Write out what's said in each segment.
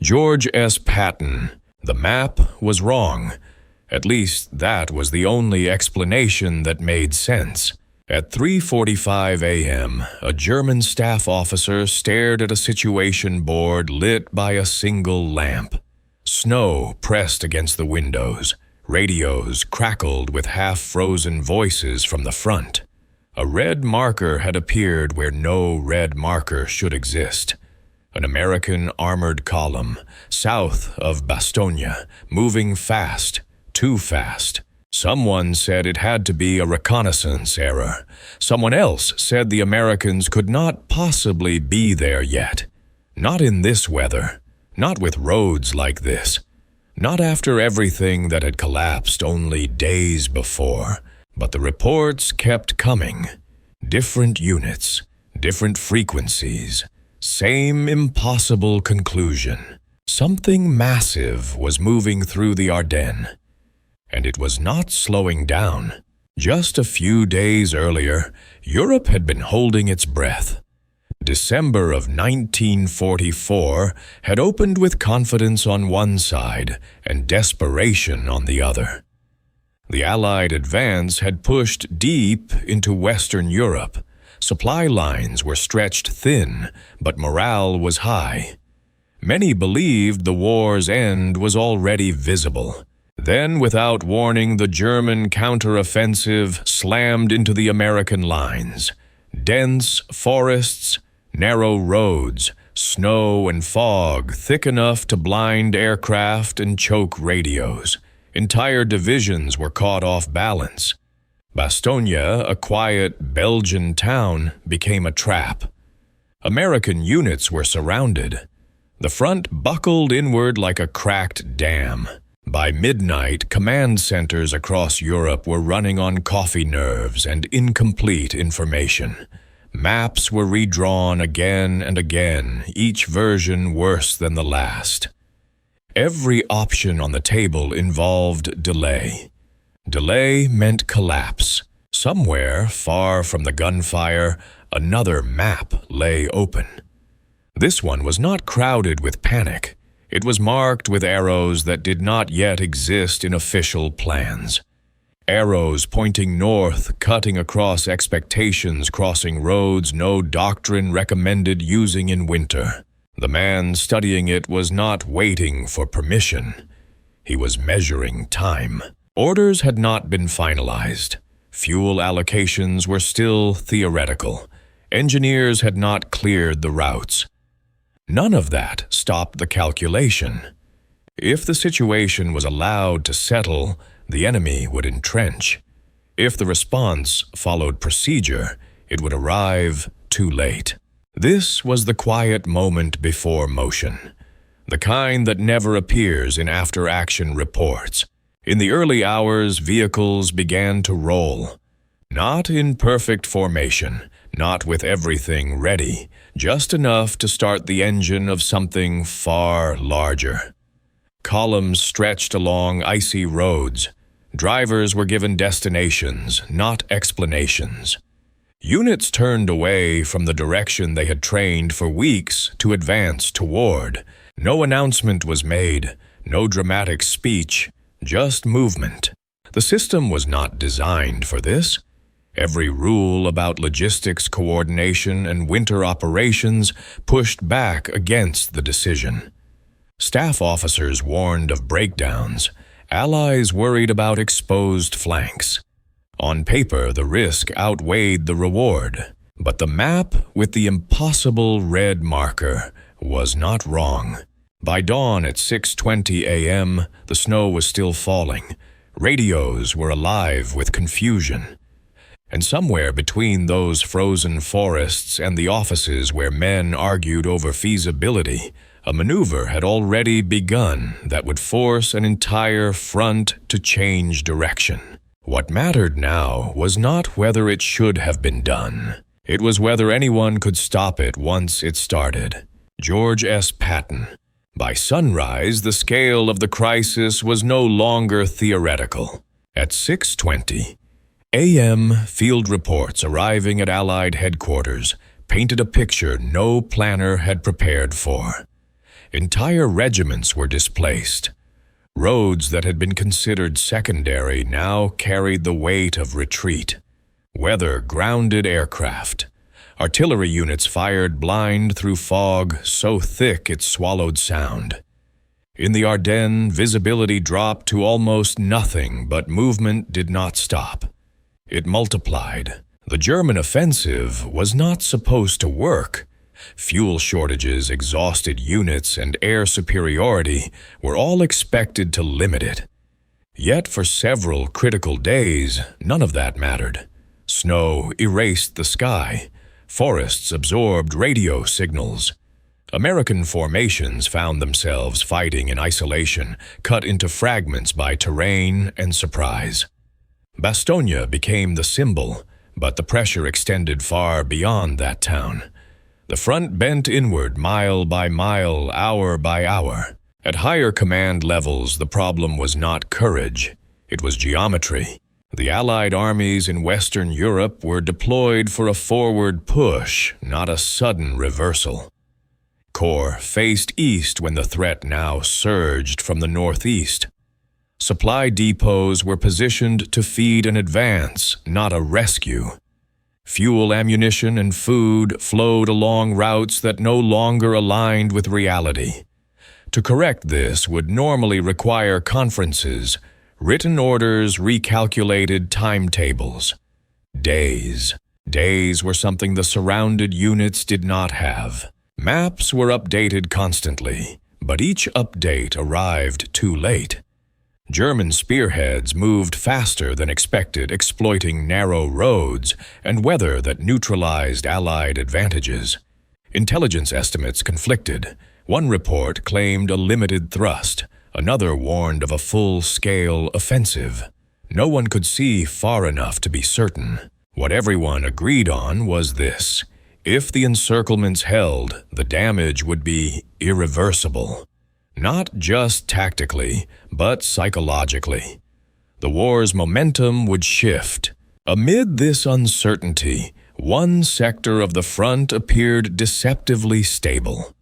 George S. Patton. The map was wrong. At least that was the only explanation that made sense. At 3:45 a.m., a German staff officer stared at a situation board lit by a single lamp. Snow pressed against the windows. Radios crackled with half-frozen voices from the front. A red marker had appeared where no red marker should exist. An American armored column, south of Bastogne, moving fast, too fast. Someone said it had to be a reconnaissance error. Someone else said the Americans could not possibly be there yet. Not in this weather. Not with roads like this. Not after everything that had collapsed only days before. But the reports kept coming. Different units, different frequencies. Same impossible conclusion. Something massive was moving through the Ardennes. And it was not slowing down. Just a few days earlier, Europe had been holding its breath. December of 1944 had opened with confidence on one side and desperation on the other. The Allied advance had pushed deep into Western Europe. Supply lines were stretched thin, but morale was high. Many believed the war's end was already visible. Then, without warning, the German counteroffensive slammed into the American lines. Dense forests, narrow roads, snow and fog thick enough to blind aircraft and choke radios. Entire divisions were caught off balance. Bastogne, a quiet Belgian town, became a trap. American units were surrounded. The front buckled inward like a cracked dam. By midnight, command centers across Europe were running on coffee nerves and incomplete information. Maps were redrawn again and again, each version worse than the last. Every option on the table involved delay. Delay meant collapse. Somewhere, far from the gunfire, another map lay open. This one was not crowded with panic. It was marked with arrows that did not yet exist in official plans. Arrows pointing north, cutting across expectations, crossing roads no doctrine recommended using in winter. The man studying it was not waiting for permission. He was measuring time. Orders had not been finalized. Fuel allocations were still theoretical. Engineers had not cleared the routes. None of that stopped the calculation. If the situation was allowed to settle, the enemy would entrench. If the response followed procedure, it would arrive too late. This was the quiet moment before motion, the kind that never appears in after-action reports. In the early hours, vehicles began to roll. Not in perfect formation, not with everything ready, just enough to start the engine of something far larger. Columns stretched along icy roads. Drivers were given destinations, not explanations. Units turned away from the direction they had trained for weeks to advance toward. No announcement was made, no dramatic speech, just movement. The system was not designed for this. Every rule about logistics coordination and winter operations pushed back against the decision. Staff officers warned of breakdowns. Allies worried about exposed flanks. On paper, the risk outweighed the reward. But the map with the impossible red marker was not wrong. By dawn at 6:20 a.m., the snow was still falling. Radios were alive with confusion. And somewhere between those frozen forests and the offices where men argued over feasibility, a maneuver had already begun that would force an entire front to change direction. What mattered now was not whether it should have been done. It was whether anyone could stop it once it started. George S. Patton. By sunrise, the scale of the crisis was no longer theoretical. At 6:20 a.m., field reports arriving at Allied headquarters painted a picture no planner had prepared for. Entire regiments were displaced. Roads that had been considered secondary now carried the weight of retreat. Weather grounded aircraft. Artillery units fired blind through fog so thick it swallowed sound. In the Ardennes, visibility dropped to almost nothing, but movement did not stop. It multiplied. The German offensive was not supposed to work. Fuel shortages, exhausted units, and air superiority were all expected to limit it. Yet for several critical days, none of that mattered. Snow erased the sky. Forests absorbed radio signals. American formations found themselves fighting in isolation, cut into fragments by terrain and surprise. Bastogne became the symbol, but the pressure extended far beyond that town. The front bent inward mile by mile, hour by hour. At higher command levels, the problem was not courage, it was geometry. The Allied armies in Western Europe were deployed for a forward push, not a sudden reversal. Corps faced east when the threat now surged from the northeast. Supply depots were positioned to feed an advance, not a rescue. Fuel, ammunition, and food flowed along routes that no longer aligned with reality. To correct this would normally require conferences, written orders, recalculated timetables. Days. Days were something the surrounded units did not have. Maps were updated constantly, but each update arrived too late. German spearheads moved faster than expected, exploiting narrow roads and weather that neutralized Allied advantages. Intelligence estimates conflicted. One report claimed a limited thrust. Another warned of a full-scale offensive. No one could see far enough to be certain. What everyone agreed on was this: if the encirclements held, the damage would be irreversible. Not just tactically, but psychologically. The war's momentum would shift. Amid this uncertainty, one sector of the front appeared deceptively stable.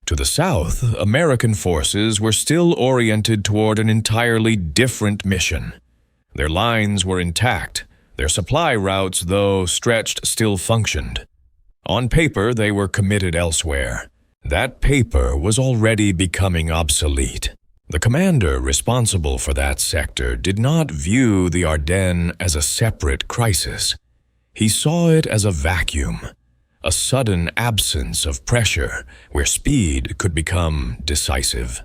To the south, American forces were still oriented toward an entirely different mission. Their lines were intact. Their supply routes, though stretched, still functioned. On paper, they were committed elsewhere. That paper was already becoming obsolete. The commander responsible for that sector did not view the Ardennes as a separate crisis. He saw it as a vacuum, a sudden absence of pressure where speed could become decisive.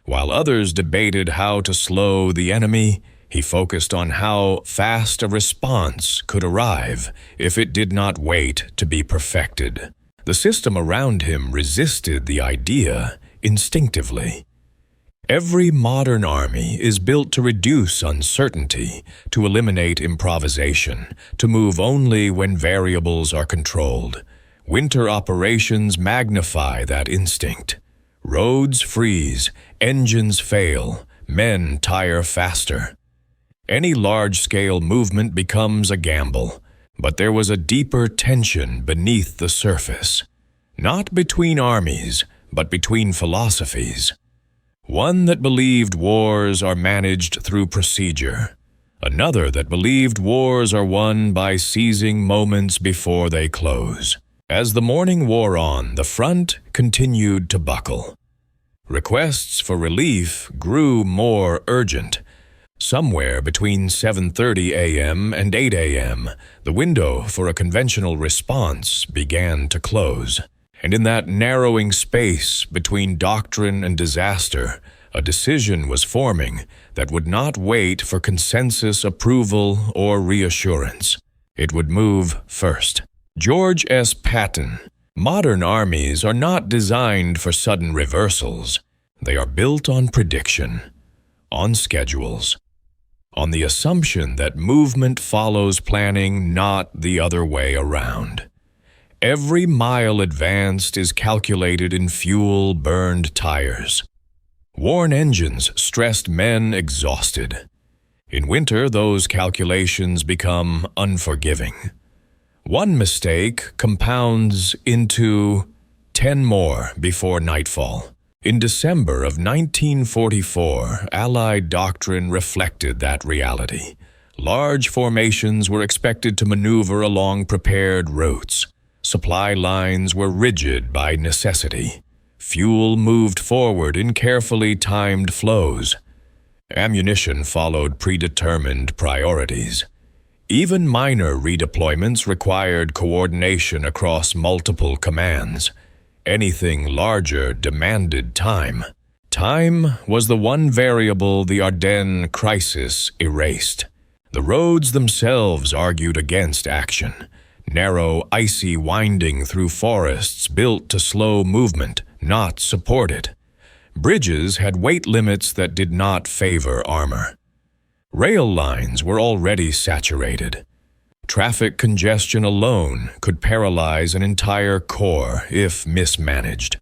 While others debated how to slow the enemy, he focused on how fast a response could arrive if it did not wait to be perfected. The system around him resisted the idea instinctively. Every modern army is built to reduce uncertainty, to eliminate improvisation, to move only when variables are controlled. Winter operations magnify that instinct. Roads freeze, engines fail, men tire faster. Any large-scale movement becomes a gamble. But there was a deeper tension beneath the surface, not between armies, but between philosophies. One that believed wars are managed through procedure, another that believed wars are won by seizing moments before they close. As the morning wore on, the front continued to buckle. Requests for relief grew more urgent. Somewhere between 7:30 a.m. and 8 a.m., the window for a conventional response began to close. And in that narrowing space between doctrine and disaster, a decision was forming that would not wait for consensus approval or reassurance. It would move first. George S. Patton. Modern armies are not designed for sudden reversals. They are built on prediction, on schedules, on the assumption that movement follows planning, not the other way around. Every mile advanced is calculated in fuel-burned tires. Worn engines stressed men exhausted. In winter, those calculations become unforgiving. One mistake compounds into 10 more before nightfall. In December of 1944, Allied doctrine reflected that reality. Large formations were expected to maneuver along prepared routes. Supply lines were rigid by necessity. Fuel moved forward in carefully timed flows. Ammunition followed predetermined priorities. Even minor redeployments required coordination across multiple commands. Anything larger demanded time. Time was the one variable the Ardennes crisis erased. The roads themselves argued against action. Narrow, icy winding through forests built to slow movement, not support it. Bridges had weight limits that did not favor armor. Rail lines were already saturated. Traffic congestion alone could paralyze an entire corps if mismanaged.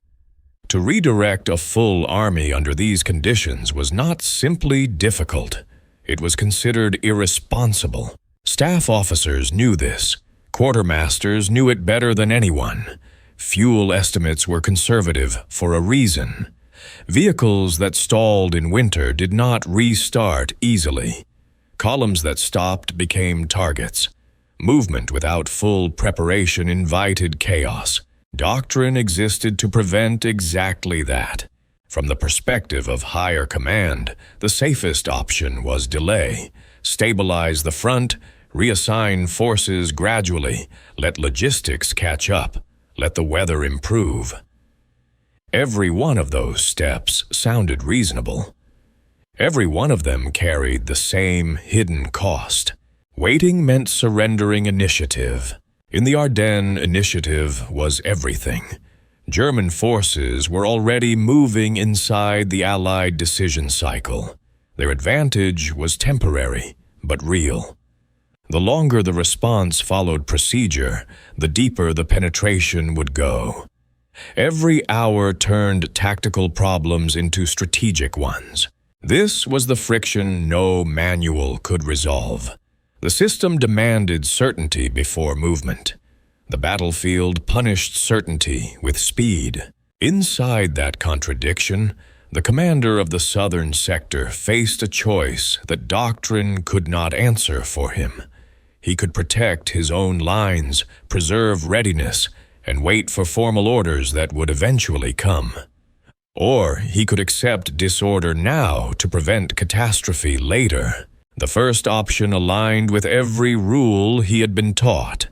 To redirect a full army under these conditions was not simply difficult. It was considered irresponsible. Staff officers knew this. Quartermasters knew it better than anyone. Fuel estimates were conservative for a reason. Vehicles that stalled in winter did not restart easily. Columns that stopped became targets. Movement without full preparation invited chaos. Doctrine existed to prevent exactly that. From the perspective of higher command, the safest option was delay. Stabilize the front, reassign forces gradually, let logistics catch up, let the weather improve. Every one of those steps sounded reasonable. Every one of them carried the same hidden cost. Waiting meant surrendering initiative. In the Ardennes, initiative was everything. German forces were already moving inside the Allied decision cycle. Their advantage was temporary, but real. The longer the response followed procedure, the deeper the penetration would go. Every hour turned tactical problems into strategic ones. This was the friction no manual could resolve. The system demanded certainty before movement. The battlefield punished certainty with speed. Inside that contradiction, the commander of the southern sector faced a choice that doctrine could not answer for him. He could protect his own lines, preserve readiness, and wait for formal orders that would eventually come. Or he could accept disorder now to prevent catastrophe later. The first option aligned with every rule he had been taught.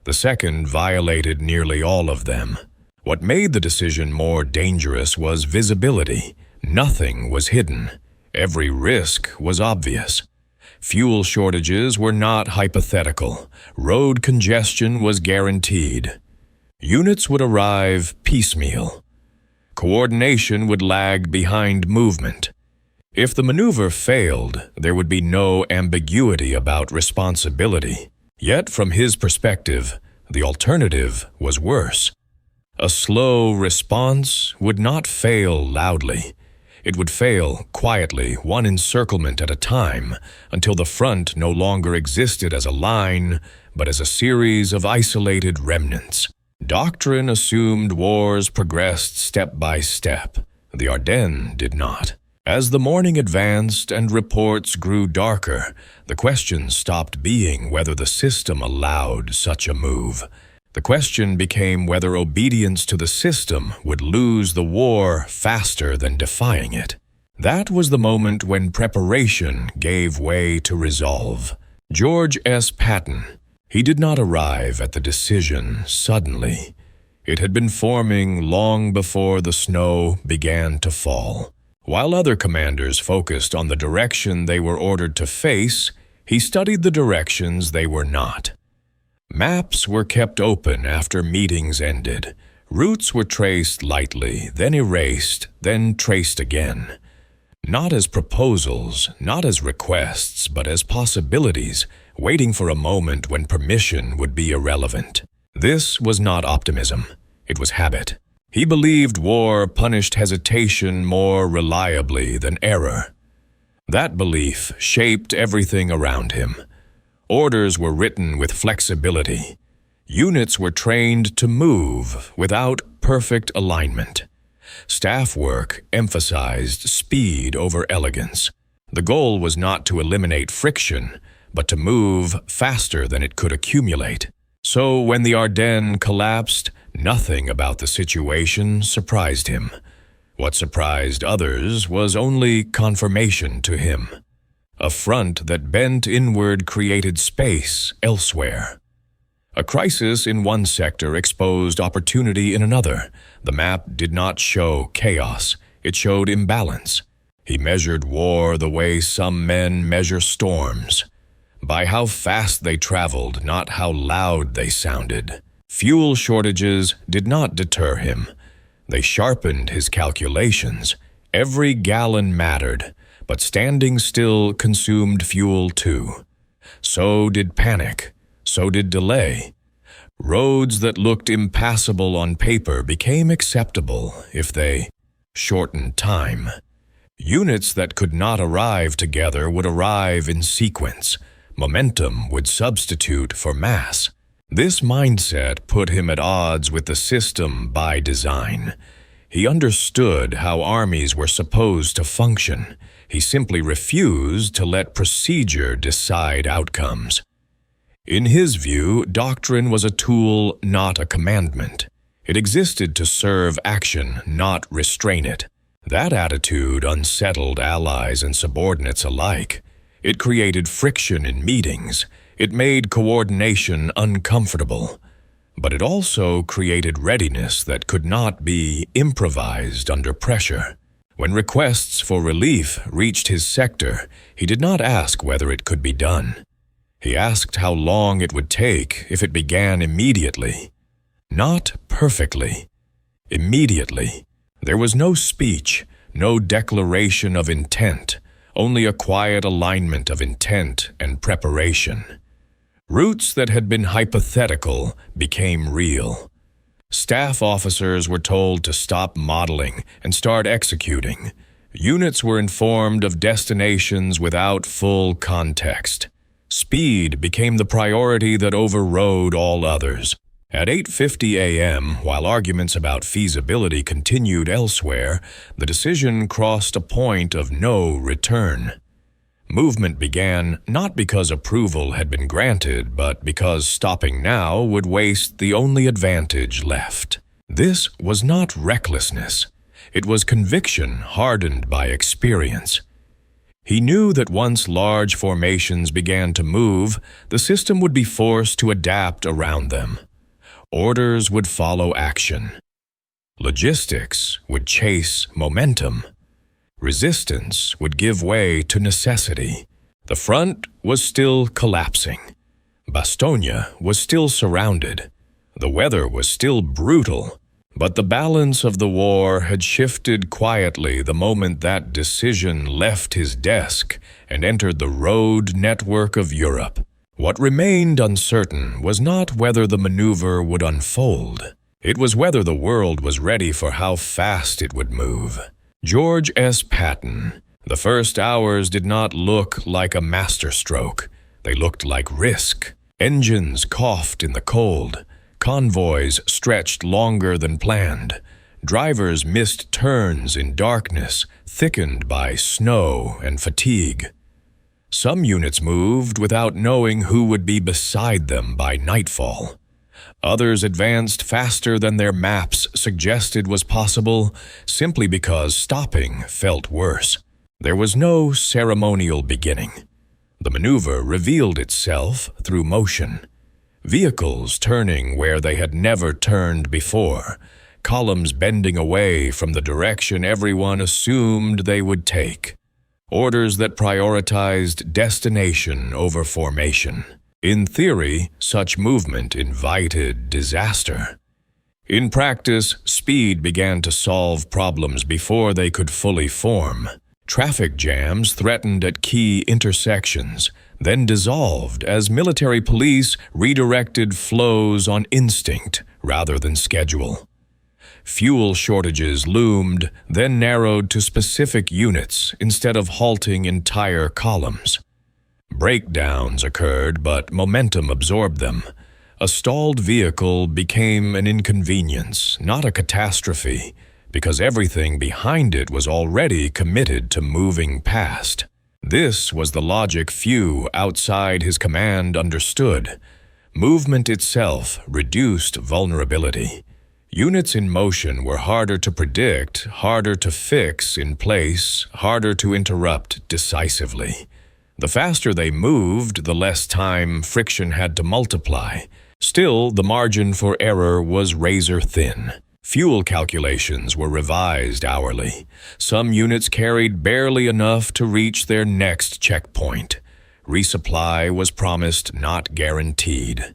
The second violated nearly all of them. What made the decision more dangerous was visibility. Nothing was hidden. Every risk was obvious. Fuel shortages were not hypothetical. Road congestion was guaranteed. Units would arrive piecemeal. Coordination would lag behind movement. If the maneuver failed, there would be no ambiguity about responsibility. Yet, from his perspective, the alternative was worse. A slow response would not fail loudly. It would fail quietly, one encirclement at a time, until the front no longer existed as a line, but as a series of isolated remnants. Doctrine assumed wars progressed step by step. The Ardennes did not. As the morning advanced and reports grew darker, the question stopped being whether the system allowed such a move. The question became whether obedience to the system would lose the war faster than defying it. That was the moment when preparation gave way to resolve. George S. Patton. He did not arrive at the decision suddenly. It had been forming long before the snow began to fall. While other commanders focused on the direction they were ordered to face, he studied the directions they were not. Maps were kept open after meetings ended. Routes were traced lightly, then erased, then traced again. Not as proposals, not as requests, but as possibilities, waiting for a moment when permission would be irrelevant. This was not optimism. It was habit. He believed war punished hesitation more reliably than error. That belief shaped everything around him. Orders were written with flexibility. Units were trained to move without perfect alignment. Staff work emphasized speed over elegance. The goal was not to eliminate friction, but to move faster than it could accumulate. So when the Ardennes collapsed, nothing about the situation surprised him. What surprised others was only confirmation to him. A front that bent inward created space elsewhere. A crisis in one sector exposed opportunity in another. The map did not show chaos, it showed imbalance. He measured war the way some men measure storms, by how fast they traveled, not how loud they sounded. Fuel shortages did not deter him. They sharpened his calculations. Every gallon mattered, but standing still consumed fuel too. So did panic. So did delay. Roads that looked impassable on paper became acceptable if they shortened time. Units that could not arrive together would arrive in sequence. Momentum would substitute for mass. This mindset put him at odds with the system by design. He understood how armies were supposed to function. He simply refused to let procedure decide outcomes. In his view, doctrine was a tool, not a commandment. It existed to serve action, not restrain it. That attitude unsettled allies and subordinates alike. It created friction in meetings. It made coordination uncomfortable. But it also created readiness that could not be improvised under pressure. When requests for relief reached his sector, he did not ask whether it could be done. He asked how long it would take if it began immediately. Not perfectly. Immediately. There was no speech, no declaration of intent, only a quiet alignment of intent and preparation. Routes that had been hypothetical became real. Staff officers were told to stop modeling and start executing. Units were informed of destinations without full context. Speed became the priority that overrode all others. At 8:50 a.m., while arguments about feasibility continued elsewhere, the decision crossed a point of no return. Movement began not because approval had been granted, but because stopping now would waste the only advantage left. This was not recklessness. It was conviction hardened by experience. He knew that once large formations began to move, the system would be forced to adapt around them. Orders would follow action. Logistics would chase momentum. Resistance would give way to necessity. The front was still collapsing. Bastogne was still surrounded. The weather was still brutal. But the balance of the war had shifted quietly the moment that decision left his desk and entered the road network of Europe. What remained uncertain was not whether the maneuver would unfold. It was whether the world was ready for how fast it would move. George S. Patton. The first hours did not look like a masterstroke. They looked like risk. Engines coughed in the cold. Convoys stretched longer than planned. Drivers missed turns in darkness, thickened by snow and fatigue. Some units moved without knowing who would be beside them by nightfall. Others advanced faster than their maps suggested was possible, simply because stopping felt worse. There was no ceremonial beginning. The maneuver revealed itself through motion. Vehicles turning where they had never turned before, columns bending away from the direction everyone assumed they would take. Orders that prioritized destination over formation. In theory, such movement invited disaster. In practice, speed began to solve problems before they could fully form. Traffic jams threatened at key intersections, then dissolved as military police redirected flows on instinct rather than schedule. Fuel shortages loomed, then narrowed to specific units instead of halting entire columns. Breakdowns occurred, but momentum absorbed them. A stalled vehicle became an inconvenience, not a catastrophe. because everything behind it was already committed to moving past. This was the logic few outside his command understood. Movement itself reduced vulnerability. Units in motion were harder to predict, harder to fix in place, harder to interrupt decisively. The faster they moved, the less time friction had to multiply. Still, the margin for error was razor thin. Fuel calculations were revised hourly. Some units carried barely enough to reach their next checkpoint. Resupply was promised, not guaranteed.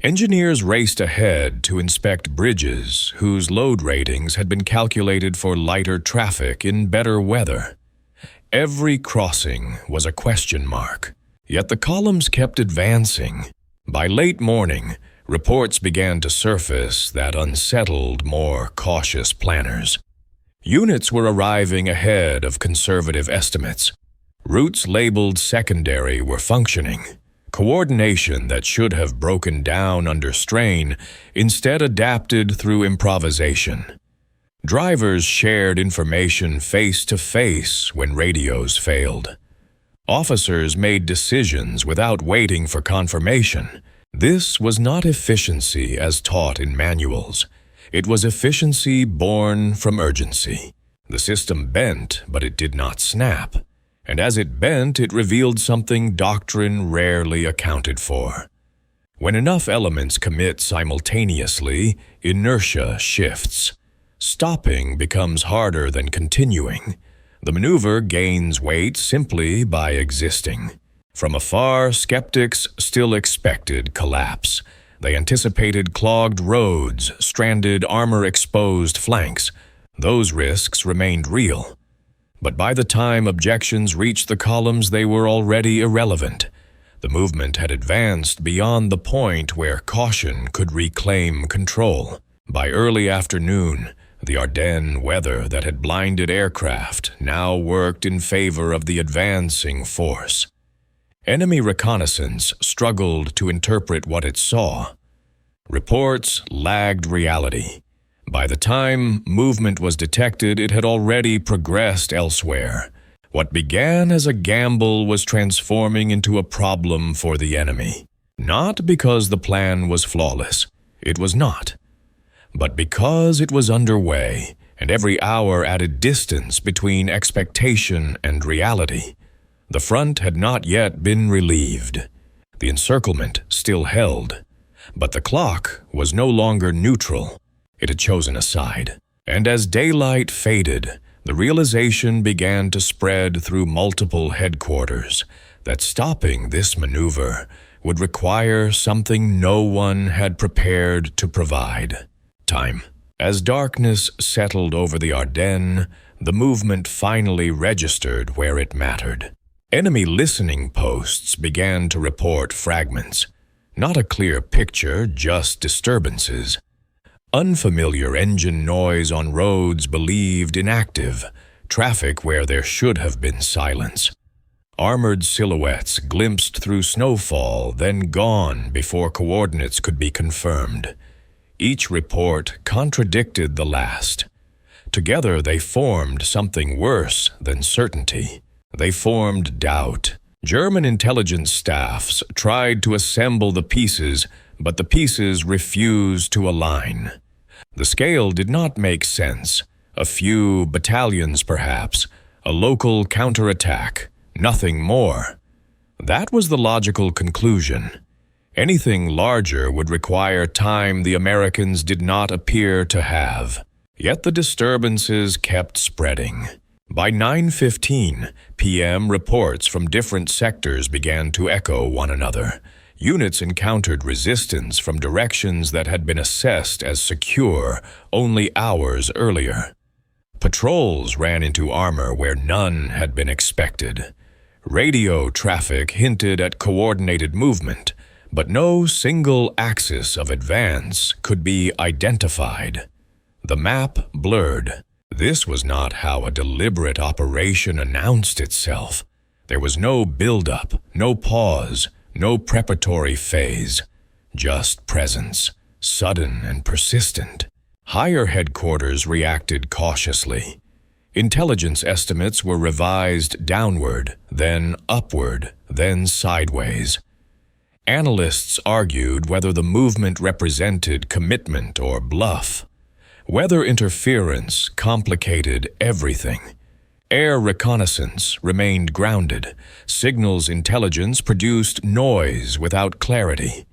Engineers raced ahead to inspect bridges whose load ratings had been calculated for lighter traffic in better weather. Every crossing was a question mark, yet the columns kept advancing. By late morning, reports began to surface that unsettled more cautious planners. Units were arriving ahead of conservative estimates. Routes labeled secondary were functioning. Coordination that should have broken down under strain instead adapted through improvisation. Drivers shared information face to face when radios failed. Officers made decisions without waiting for confirmation. This was not efficiency as taught in manuals. It was efficiency born from urgency. The system bent, but it did not snap. And as it bent, it revealed something Doctrine rarely accounted for. When enough elements commit simultaneously, inertia shifts. Stopping becomes harder than continuing. The maneuver gains weight simply by existing. From afar, skeptics still expected collapse. They anticipated clogged roads, stranded armor-exposed flanks. Those risks remained real. But by the time objections reached the columns, they were already irrelevant. The movement had advanced beyond the point where caution could reclaim control. By early afternoon, the Ardennes weather that had blinded aircraft now worked in favor of the advancing force. Enemy reconnaissance struggled to interpret what it saw. Reports lagged reality. By the time movement was detected, it had already progressed elsewhere. What began as a gamble was transforming into a problem for the enemy. Not because the plan was flawless. It was not. But because it was underway, and every hour added distance between expectation and reality. The front had not yet been relieved. The encirclement still held. But the clock was no longer neutral. It had chosen a side. And as daylight faded, the realization began to spread through multiple headquarters that stopping this maneuver would require something no one had prepared to provide: time. As darkness settled over the Ardennes, the movement finally registered where it mattered. Enemy listening posts began to report fragments. Not a clear picture, just disturbances. Unfamiliar engine noise on roads believed inactive, traffic where there should have been silence. Armored silhouettes glimpsed through snowfall, then gone before coordinates could be confirmed. Each report contradicted the last. Together they formed something worse than certainty. They formed doubt. German intelligence staffs tried to assemble the pieces, but the pieces refused to align. The scale did not make sense. A few battalions, perhaps. A local counterattack. Nothing more. That was the logical conclusion. Anything larger would require time the Americans did not appear to have. Yet the disturbances kept spreading. By 9:15 p.m., reports from different sectors began to echo one another. Units encountered resistance from directions that had been assessed as secure only hours earlier. Patrols ran into armor where none had been expected. Radio traffic hinted at coordinated movement, but no single axis of advance could be identified. The map blurred. This was not how a deliberate operation announced itself. There was no build-up, no pause, no preparatory phase. Just presence, sudden and persistent. Higher headquarters reacted cautiously. Intelligence estimates were revised downward, then upward, then sideways. Analysts argued whether the movement represented commitment or bluff. Weather interference complicated everything. Air reconnaissance remained grounded. Signals intelligence produced noise without clarity.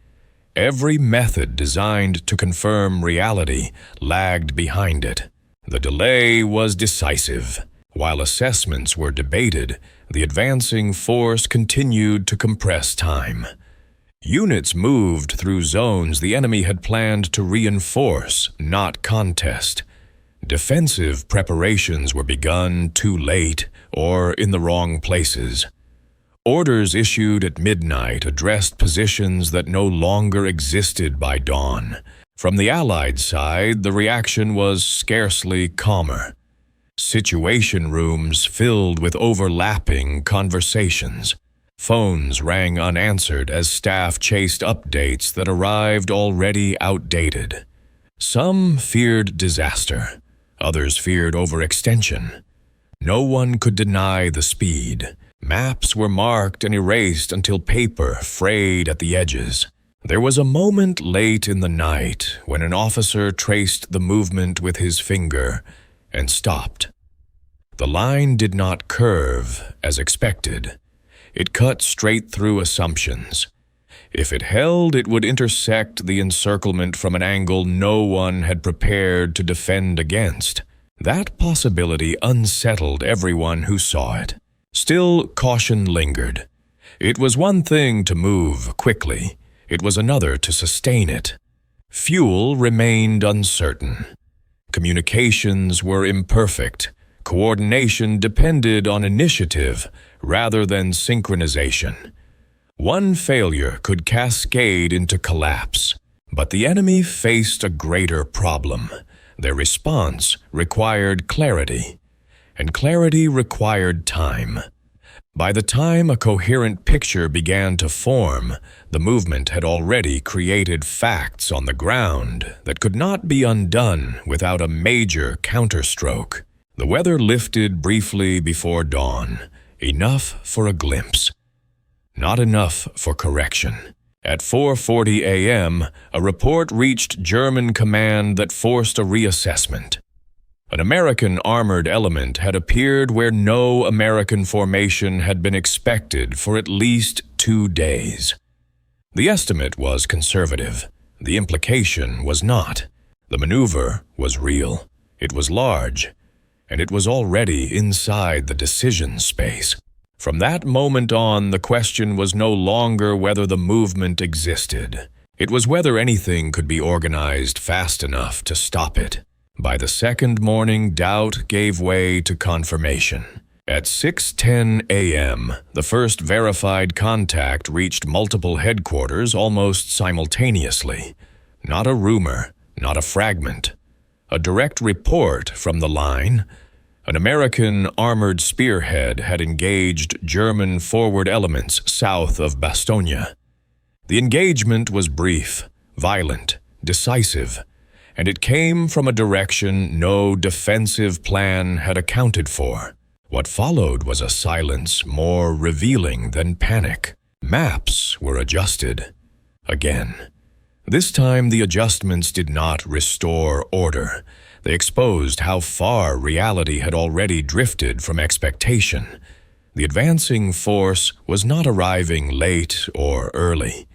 Every method designed to confirm reality lagged behind it. The delay was decisive. While assessments were debated, the advancing force continued to compress time. Units moved through zones the enemy had planned to reinforce, not contest. Defensive preparations were begun too late or in the wrong places. Orders issued at midnight addressed positions that no longer existed by dawn. From the Allied side, the reaction was scarcely calmer. Situation rooms filled with overlapping conversations. Phones rang unanswered as staff chased updates that arrived already outdated. Some feared disaster. Others feared overextension. No one could deny the speed. Maps were marked and erased until paper frayed at the edges. There was a moment late in the night when an officer traced the movement with his finger and stopped. The line did not curve as expected. It cut straight through assumptions. If it held, it would intersect the encirclement from an angle no one had prepared to defend against. That possibility unsettled everyone who saw it. Still, caution lingered. It was one thing to move quickly. It was another to sustain it. Fuel remained uncertain. Communications were imperfect. Coordination depended on initiative rather than synchronization. One failure could cascade into collapse, but the enemy faced a greater problem. Their response required clarity, and clarity required time. By the time a coherent picture began to form, the movement had already created facts on the ground that could not be undone without a major counterstroke. The weather lifted briefly before dawn, enough for a glimpse. Not enough for correction. At 4:40 a.m., a report reached German command that forced a reassessment. An American armored element had appeared where no American formation had been expected for at least 2 days. The estimate was conservative. The implication was not. The maneuver was real. It was large, and it was already inside the decision space. From that moment on, the question was no longer whether the movement existed. It was whether anything could be organized fast enough to stop it. By the second morning, doubt gave way to confirmation. At 6:10 a.m., the first verified contact reached multiple headquarters almost simultaneously. Not a rumor, not a fragment. A direct report from the line. An American armored spearhead had engaged German forward elements south of Bastogne. The engagement was brief, violent, decisive, and it came from a direction no defensive plan had accounted for. What followed was a silence more revealing than panic. Maps were adjusted. Again. This time the adjustments did not restore order. They exposed how far reality had already drifted from expectation. The advancing force was not arriving late or early.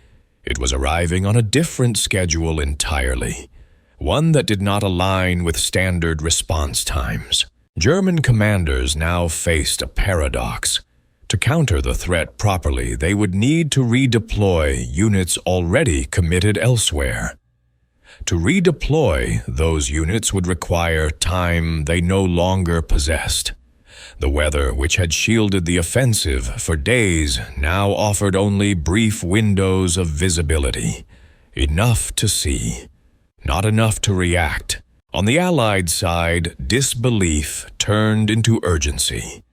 It was arriving on a different schedule entirely, one that did not align with standard response times. German commanders now faced a paradox. To counter the threat properly, they would need to redeploy units already committed elsewhere. To redeploy those units would require time they no longer possessed. The weather, which had shielded the offensive for days, now offered only brief windows of visibility. Enough to see, not enough to react. On the Allied side, disbelief turned into urgency.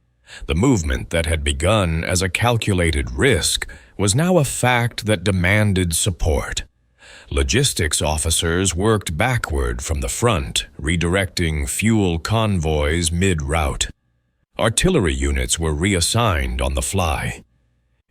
The movement that had begun as a calculated risk was now a fact that demanded support. logistics officers worked backward from the front, redirecting fuel convoys mid-route. Artillery units were reassigned on the fly.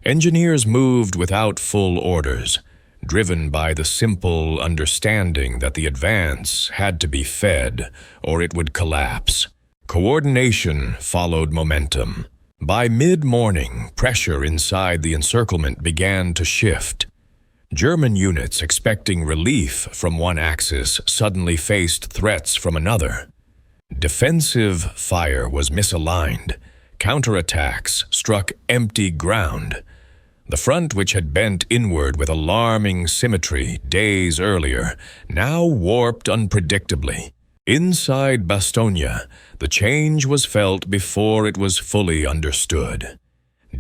Engineers moved without full orders, driven by the simple understanding that the advance had to be fed or it would collapse. Coordination followed momentum. By mid-morning, pressure inside the encirclement began to shift. German units expecting relief from one axis suddenly faced threats from another. Defensive fire was misaligned. Counterattacks struck empty ground. The front, which had bent inward with alarming symmetry days earlier, now warped unpredictably. Inside Bastogne, the change was felt before it was fully understood.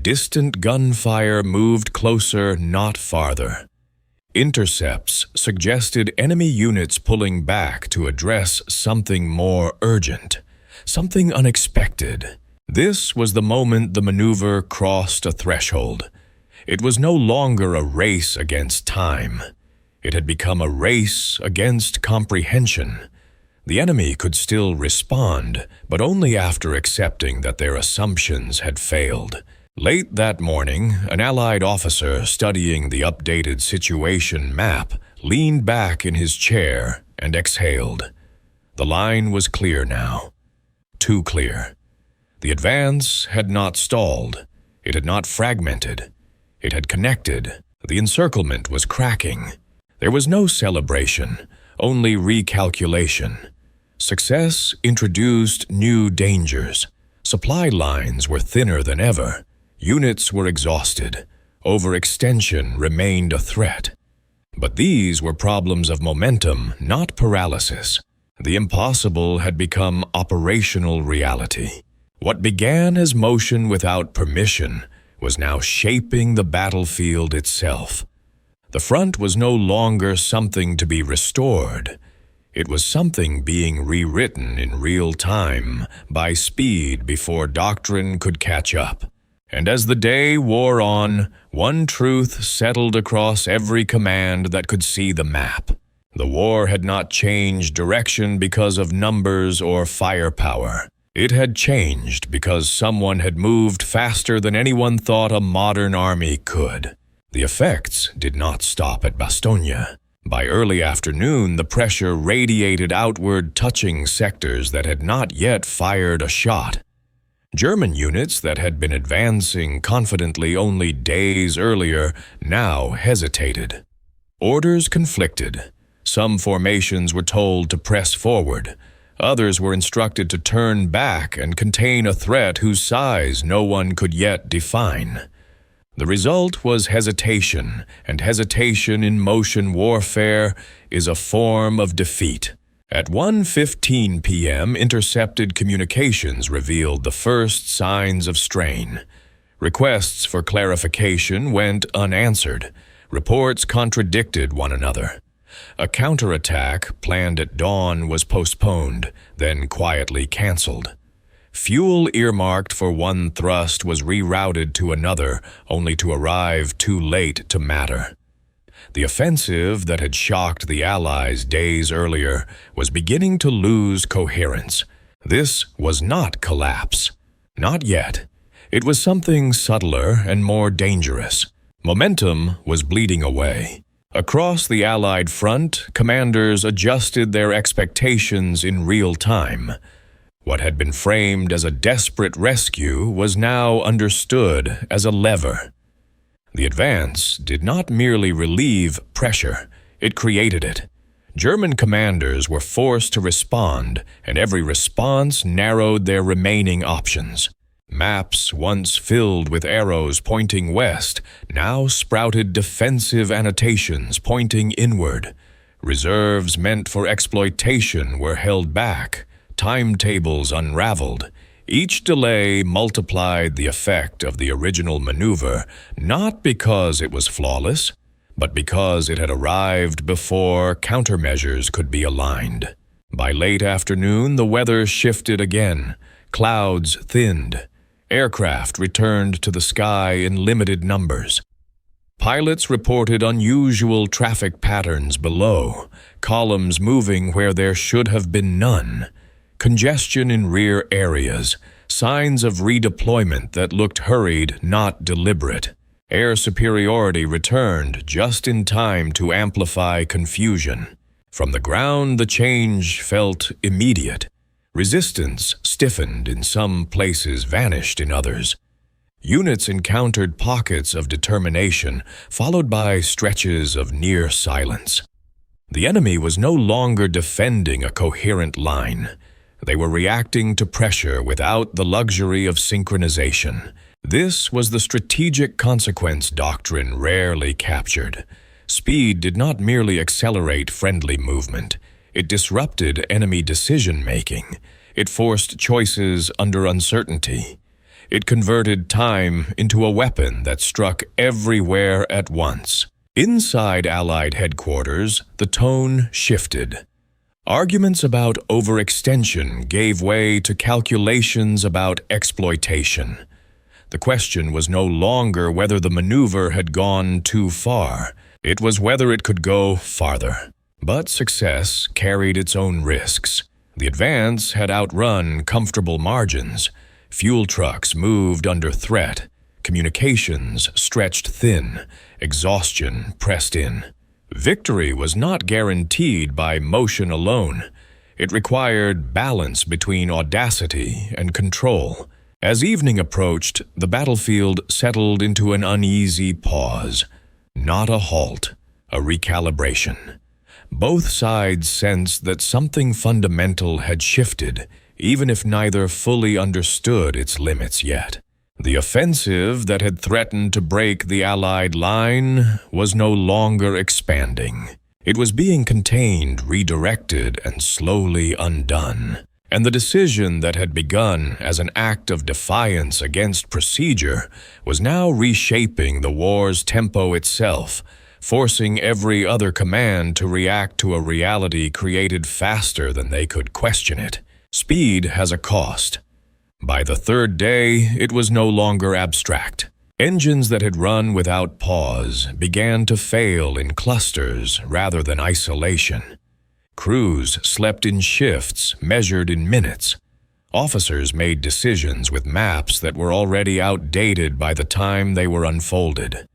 Distant gunfire moved closer, not farther. Intercepts suggested enemy units pulling back to address something more urgent, something unexpected. This was the moment the maneuver crossed a threshold. It was no longer a race against time. It had become a race against comprehension. The enemy could still respond, but only after accepting that their assumptions had failed. Late that morning, an Allied officer studying the updated situation map leaned back in his chair and exhaled. The line was clear now. Too clear. The advance had not stalled. It had not fragmented. It had connected. The encirclement was cracking. There was no celebration, only recalculation. Success introduced new dangers. Supply lines were thinner than ever. Units were exhausted. Overextension remained a threat. But these were problems of momentum, not paralysis. The impossible had become operational reality. What began as motion without permission was now shaping the battlefield itself. The front was no longer something to be restored. It was something being rewritten in real time, by speed before Doctrine could catch up. And as the day wore on, one truth settled across every command that could see the map. The war had not changed direction because of numbers or firepower. It had changed because someone had moved faster than anyone thought a modern army could. The effects did not stop at Bastogne. By early afternoon, the pressure radiated outward, touching sectors that had not yet fired a shot. German units that had been advancing confidently only days earlier now hesitated. Orders conflicted. Some formations were told to press forward. Others were instructed to turn back and contain a threat whose size no one could yet define. The result was hesitation, and hesitation in motion warfare is a form of defeat. At 1:15 p.m., intercepted communications revealed the first signs of strain. Requests for clarification went unanswered. Reports contradicted one another. A counterattack planned at dawn was postponed, then quietly canceled. Fuel earmarked for one thrust was rerouted to another, only to arrive too late to matter. The offensive that had shocked the Allies days earlier was beginning to lose coherence. This was not collapse. Not yet. It was something subtler and more dangerous. Momentum was bleeding away. Across the Allied front, commanders adjusted their expectations in real time. What had been framed as a desperate rescue was now understood as a lever. The advance did not merely relieve pressure, it created it. German commanders were forced to respond, and every response narrowed their remaining options. Maps once filled with arrows pointing west now sprouted defensive annotations pointing inward. Reserves meant for exploitation were held back. Timetables unraveled. Each delay multiplied the effect of the original maneuver, not because it was flawless, but because it had arrived before countermeasures could be aligned. By late afternoon, the weather shifted again. Clouds thinned. Aircraft returned to the sky in limited numbers. Pilots reported unusual traffic patterns below, columns moving where there should have been none, congestion in rear areas, signs of redeployment that looked hurried, not deliberate. Air superiority returned just in time to amplify confusion. From the ground, the change felt immediate. Resistance stiffened in some places, vanished in others. Units encountered pockets of determination, followed by stretches of near silence. The enemy was no longer defending a coherent line. They were reacting to pressure without the luxury of synchronization. This was the strategic consequence Doctrine rarely captured. Speed did not merely accelerate friendly movement. It disrupted enemy decision-making. It forced choices under uncertainty. It converted time into a weapon that struck everywhere at once. Inside Allied headquarters, the tone shifted. Arguments about overextension gave way to calculations about exploitation. The question was no longer whether the maneuver had gone too far. It was whether it could go farther. But success carried its own risks. The advance had outrun comfortable margins. Fuel trucks moved under threat. Communications stretched thin. Exhaustion pressed in. Victory was not guaranteed by motion alone. It required balance between audacity and control. As evening approached, the battlefield settled into an uneasy pause. Not a halt, a recalibration. Both sides sensed that something fundamental had shifted, even if neither fully understood its limits yet. The offensive that had threatened to break the Allied line was no longer expanding. It was being contained, redirected, and slowly undone. And the decision that had begun as an act of defiance against procedure was now reshaping the war's tempo itself, forcing every other command to react to a reality created faster than they could question it. Speed has a cost. By the third day, it was no longer abstract. Engines that had run without pause began to fail in clusters rather than isolation. Crews slept in shifts measured in minutes. Officers made decisions with maps that were already outdated by the time they were unfolded.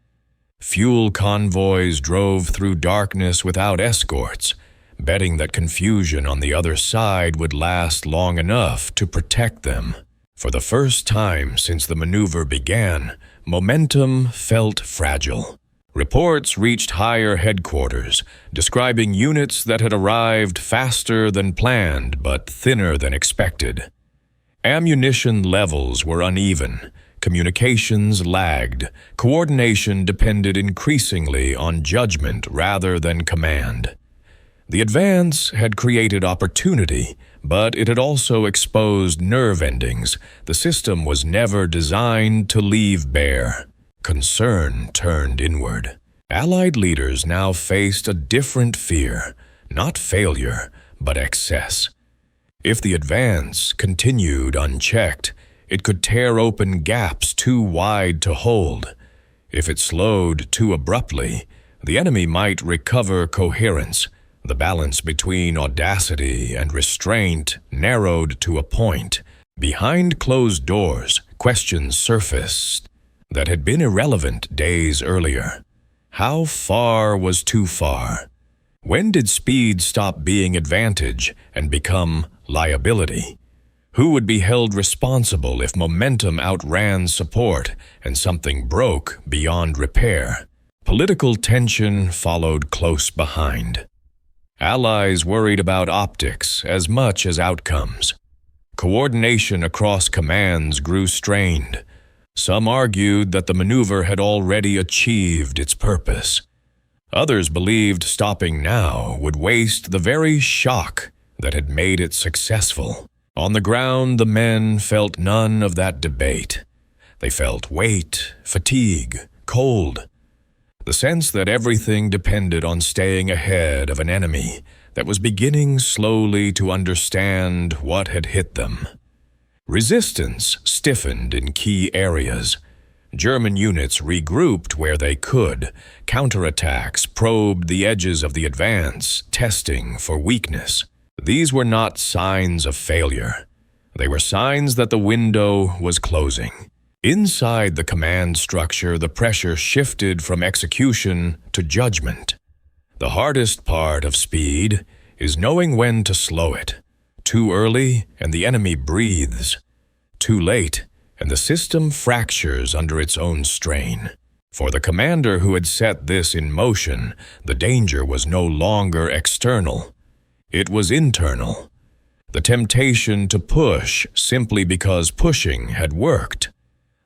Fuel convoys drove through darkness without escorts, betting that confusion on the other side would last long enough to protect them. For the first time since the maneuver began, momentum felt fragile. Reports reached higher headquarters, describing units that had arrived faster than planned but thinner than expected. Ammunition levels were uneven, communications lagged, coordination depended increasingly on judgment rather than command. The advance had created opportunity, but it had also exposed nerve endings the system was never designed to leave bare. Concern turned inward. Allied leaders now faced a different fear, not failure, but excess. If the advance continued unchecked, it could tear open gaps too wide to hold. If it slowed too abruptly, the enemy might recover coherence. The balance between audacity and restraint narrowed to a point. Behind closed doors, questions surfaced that had been irrelevant days earlier. How far was too far? When did speed stop being advantage and become liability? Who would be held responsible if momentum outran support and something broke beyond repair? Political tension followed close behind. Allies worried about optics as much as outcomes. Coordination across commands grew strained. Some argued that the maneuver had already achieved its purpose. Others believed stopping now would waste the very shock that had made it successful. On the ground, the men felt none of that debate. They felt weight, fatigue, cold. The sense that everything depended on staying ahead of an enemy that was beginning slowly to understand what had hit them. Resistance stiffened in key areas. German units regrouped where they could. Counterattacks probed the edges of the advance, testing for weakness. These were not signs of failure. They were signs that the window was closing. Inside the command structure, the pressure shifted from execution to judgment. The hardest part of speed is knowing when to slow it. Too early, and the enemy breathes. Too late, and the system fractures under its own strain. For the commander who had set this in motion, the danger was no longer external. It was internal. The temptation to push simply because pushing had worked.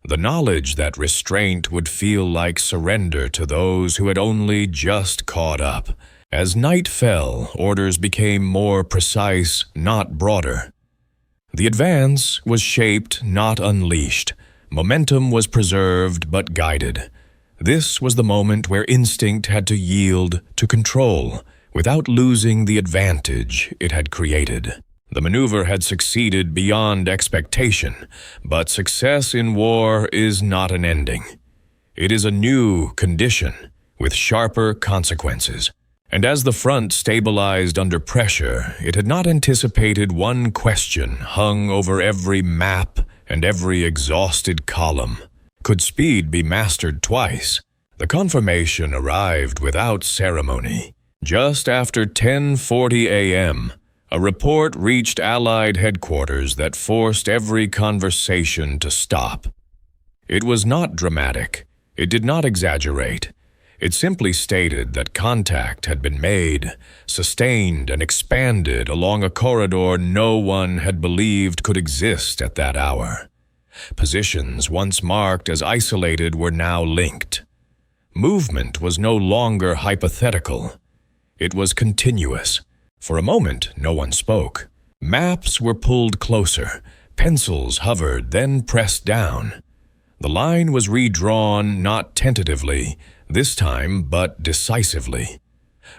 The knowledge that restraint would feel like surrender to those who had only just caught up. As night fell, orders became more precise, not broader. The advance was shaped, not unleashed. Momentum was preserved, but guided. This was the moment where instinct had to yield to control, without losing the advantage it had created. The maneuver had succeeded beyond expectation, but success in war is not an ending. It is a new condition, with sharper consequences. And as the front stabilized under pressure, it had not anticipated one question hung over every map and every exhausted column. Could speed be mastered twice? The confirmation arrived without ceremony. Just after 10:40 a.m., a report reached Allied headquarters that forced every conversation to stop. It was not dramatic. It did not exaggerate. It simply stated that contact had been made, sustained and expanded along a corridor no one had believed could exist at that hour. Positions once marked as isolated were now linked. Movement was no longer hypothetical. It was continuous. For a moment, no one spoke. Maps were pulled closer. Pencils hovered, then pressed down. The line was redrawn not tentatively, this time, but decisively.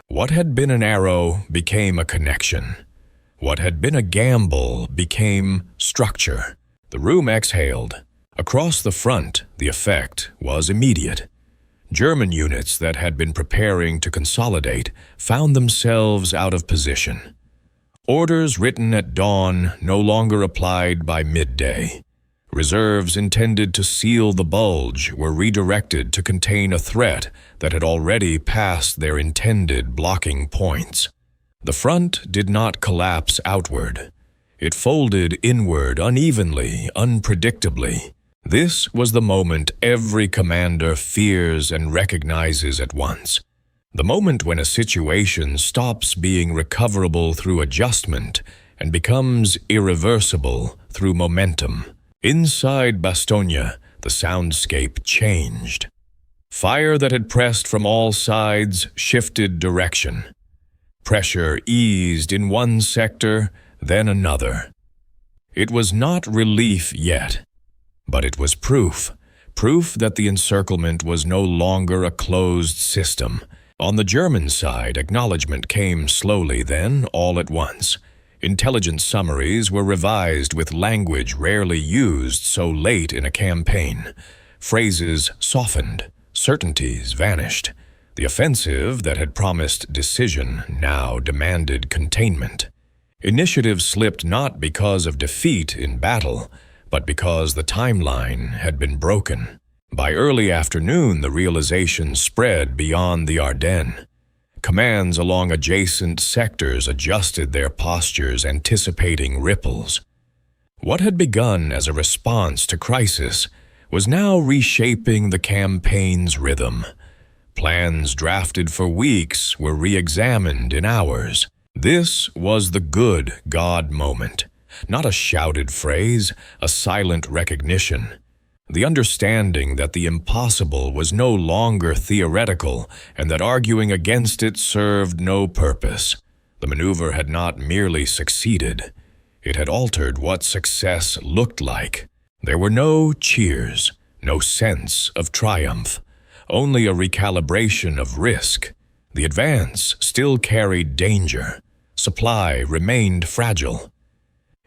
What had been an arrow became a connection. What had been a gamble became structure. The room exhaled. Across the front, the effect was immediate. German units that had been preparing to consolidate found themselves out of position. Orders written at dawn no longer applied by midday. Reserves intended to seal the Bulge were redirected to contain a threat that had already passed their intended blocking points. The front did not collapse outward. It folded inward unevenly, unpredictably. This was the moment every commander fears and recognizes at once. The moment when a situation stops being recoverable through adjustment and becomes irreversible through momentum. Inside Bastogne, the soundscape changed. Fire that had pressed from all sides shifted direction. Pressure eased in one sector, then another. It was not relief yet, but it was proof that the encirclement was no longer a closed system. On the German side, acknowledgement came slowly, then all at once. Intelligence summaries were revised with language rarely used so late in a campaign. Phrases softened, certainties vanished. The offensive that had promised decision now demanded containment. Initiative slipped not because of defeat in battle, but because the timeline had been broken. By early afternoon, the realization spread beyond the Ardennes. Commands along adjacent sectors adjusted their postures, anticipating ripples. What had begun as a response to crisis was now reshaping the campaign's rhythm. Plans drafted for weeks were re-examined in hours. This was the good God moment, not a shouted phrase, a silent recognition. The understanding that the impossible was no longer theoretical and that arguing against it served no purpose. The maneuver had not merely succeeded. It had altered what success looked like. There were no cheers, no sense of triumph, only a recalibration of risk. The advance still carried danger. Supply remained fragile.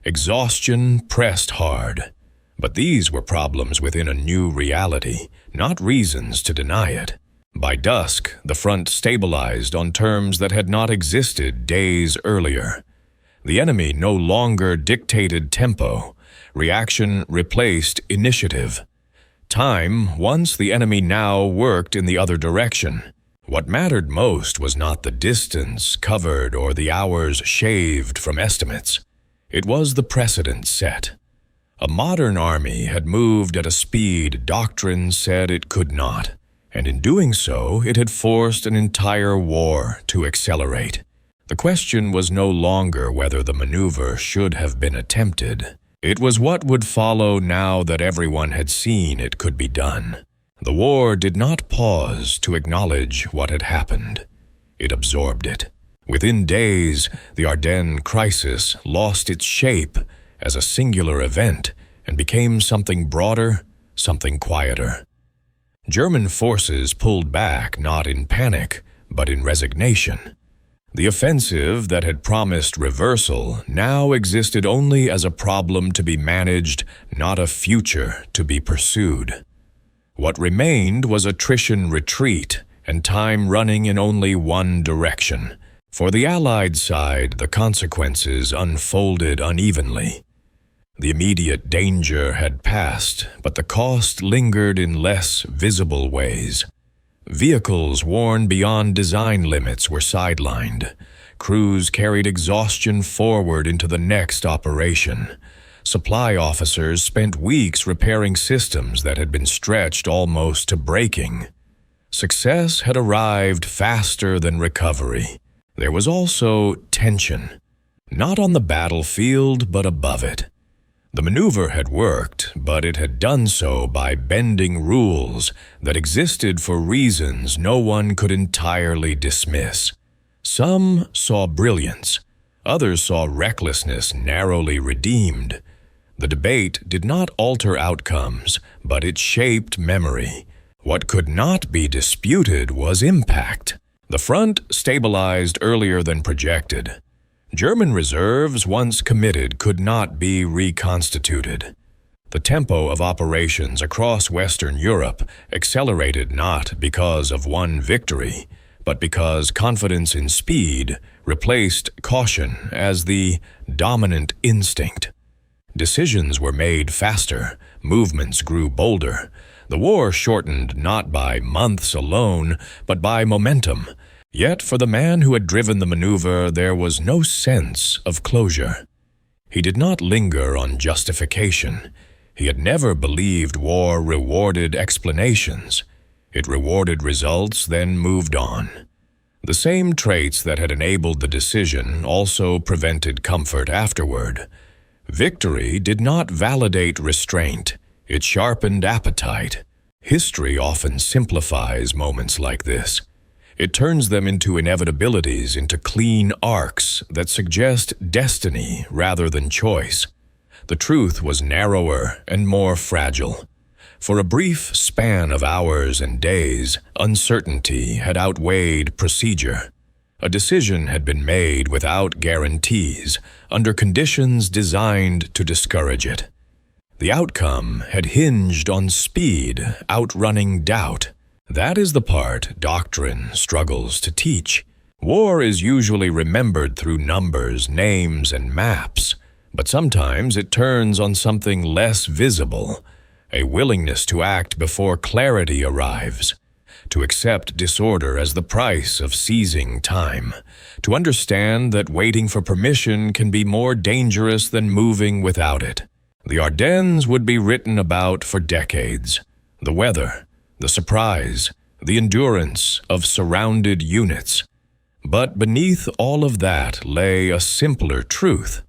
Exhaustion pressed hard. But these were problems within a new reality, not reasons to deny it. By dusk, the front stabilized on terms that had not existed days earlier. The enemy no longer dictated tempo. Reaction replaced initiative. Time, once the enemy now worked in the other direction. What mattered most was not the distance covered or the hours shaved from estimates. It was the precedent set. A modern army had moved at a speed Doctrine said it could not, and in doing so, it had forced an entire war to accelerate. The question was no longer whether the maneuver should have been attempted. It was what would follow now that everyone had seen it could be done. The war did not pause to acknowledge what had happened. It absorbed it. Within days, the Ardennes crisis lost its shape as a singular event and became something broader, something quieter. German forces pulled back not in panic, but in resignation. The offensive that had promised reversal now existed only as a problem to be managed, not a future to be pursued. What remained was attrition retreat and time running in only one direction. For the Allied side, the consequences unfolded unevenly. The immediate danger had passed, but the cost lingered in less visible ways. Vehicles worn beyond design limits were sidelined. Crews carried exhaustion forward into the next operation. Supply officers spent weeks repairing systems that had been stretched almost to breaking. Success had arrived faster than recovery. There was also tension, not on the battlefield but above it. The maneuver had worked, but it had done so by bending rules that existed for reasons no one could entirely dismiss. Some saw brilliance, others saw recklessness narrowly redeemed. The debate did not alter outcomes, but it shaped memory. What could not be disputed was impact. The front stabilized earlier than projected. German reserves, once committed, could not be reconstituted. The tempo of operations across Western Europe accelerated not because of one victory, but because confidence in speed replaced caution as the dominant instinct. Decisions were made faster, movements grew bolder. The war shortened not by months alone, but by momentum. Yet for the man who had driven the maneuver, there was no sense of closure. He did not linger on justification. He had never believed war rewarded explanations. It rewarded results, then moved on. The same traits that had enabled the decision also prevented comfort afterward. Victory did not validate restraint. It sharpened appetite. History often simplifies moments like this. It turns them into inevitabilities, into clean arcs that suggest destiny rather than choice. The truth was narrower and more fragile. For a brief span of hours and days, uncertainty had outweighed procedure. A decision had been made without guarantees, under conditions designed to discourage it. The outcome had hinged on speed, outrunning doubt. That is the part Doctrine struggles to teach. War is usually remembered through numbers, names, and maps, but sometimes it turns on something less visible, a willingness to act before clarity arrives, to accept disorder as the price of seizing time, to understand that waiting for permission can be more dangerous than moving without it. The Ardennes would be written about for decades. The weather, the surprise, the endurance of surrounded units. But beneath all of that lay a simpler truth.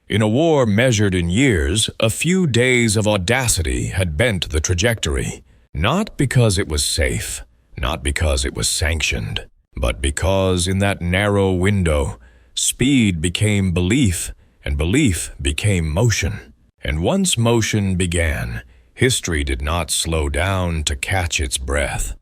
In a war measured in years, a few days of audacity had bent the trajectory, not because it was safe, not because it was sanctioned, but because in that narrow window, speed became belief, and belief became motion. And once motion began, history did not slow down to catch its breath.